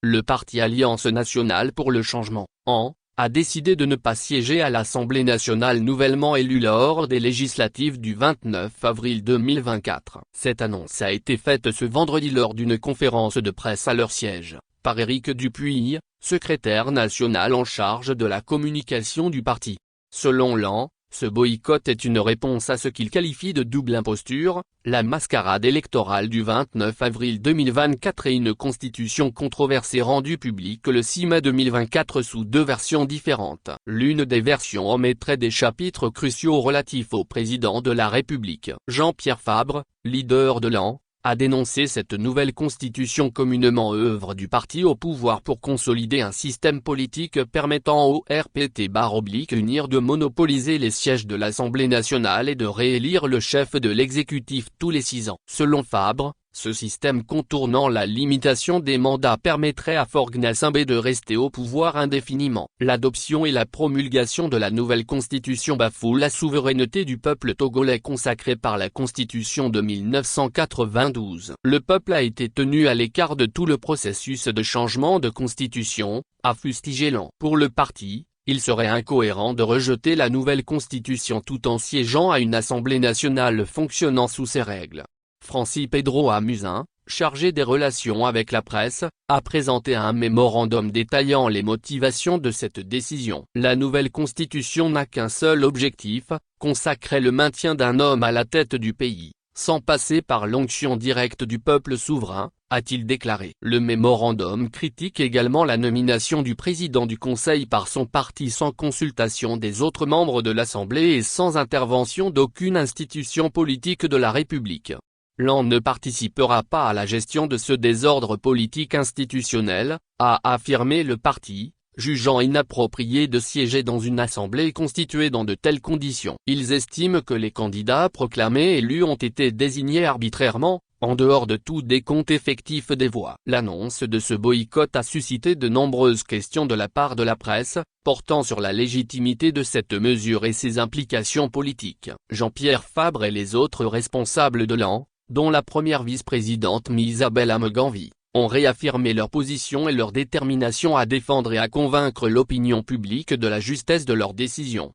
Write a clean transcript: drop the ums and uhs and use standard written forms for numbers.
le parti Alliance nationale pour le changement, a décidé de ne pas siéger à l'Assemblée nationale nouvellement élue lors des législatives du 29 avril 2024. Cette annonce a été faite ce vendredi lors d'une conférence de presse à leur siège, par Éric Dupuy, secrétaire national en charge de la communication du parti. Selon l'AN, ce boycott est une réponse à ce qu'il qualifie de double imposture, la mascarade électorale du 29 avril 2024 et une constitution controversée rendue publique le 6 mai 2024 sous deux versions différentes. L'une des versions omettrait des chapitres cruciaux relatifs au président de la République. Jean-Pierre Fabre, leader de l'AN, a dénoncé cette nouvelle constitution communément œuvre du parti au pouvoir pour consolider un système politique permettant au RPT/unir de monopoliser les sièges de l'Assemblée nationale et de réélire le chef de l'exécutif tous les 6 ans. Selon Fabre, ce système contournant la limitation des mandats permettrait à Faure-Gnassingbé de rester au pouvoir indéfiniment. L'adoption et la promulgation de la nouvelle constitution bafouent la souveraineté du peuple togolais consacrée par la constitution de 1992. Le peuple a été tenu à l'écart de tout le processus de changement de constitution, a fustigé l'AN. Pour le parti, il serait incohérent de rejeter la nouvelle constitution tout en siégeant à une Assemblée nationale fonctionnant sous ses règles. Francis Pedro Amusin, chargé des relations avec la presse, a présenté un mémorandum détaillant les motivations de cette décision. La nouvelle constitution n'a qu'un seul objectif, consacrer le maintien d'un homme à la tête du pays, sans passer par l'onction directe du peuple souverain, a-t-il déclaré. Le mémorandum critique également la nomination du président du Conseil par son parti sans consultation des autres membres de l'Assemblée et sans intervention d'aucune institution politique de la République. L'AN ne participera pas à la gestion de ce désordre politique institutionnel, a affirmé le parti, jugeant inapproprié de siéger dans une assemblée constituée dans de telles conditions. Ils estiment que les candidats proclamés élus ont été désignés arbitrairement, en dehors de tout décompte effectif des voix. L'annonce de ce boycott a suscité de nombreuses questions de la part de la presse, portant sur la légitimité de cette mesure et ses implications politiques. Jean-Pierre Fabre et les autres responsables de l'AN, dont la première vice-présidente Isabelle Ameganvi, ont réaffirmé leur position et leur détermination à défendre et à convaincre l'opinion publique de la justesse de leurs décisions.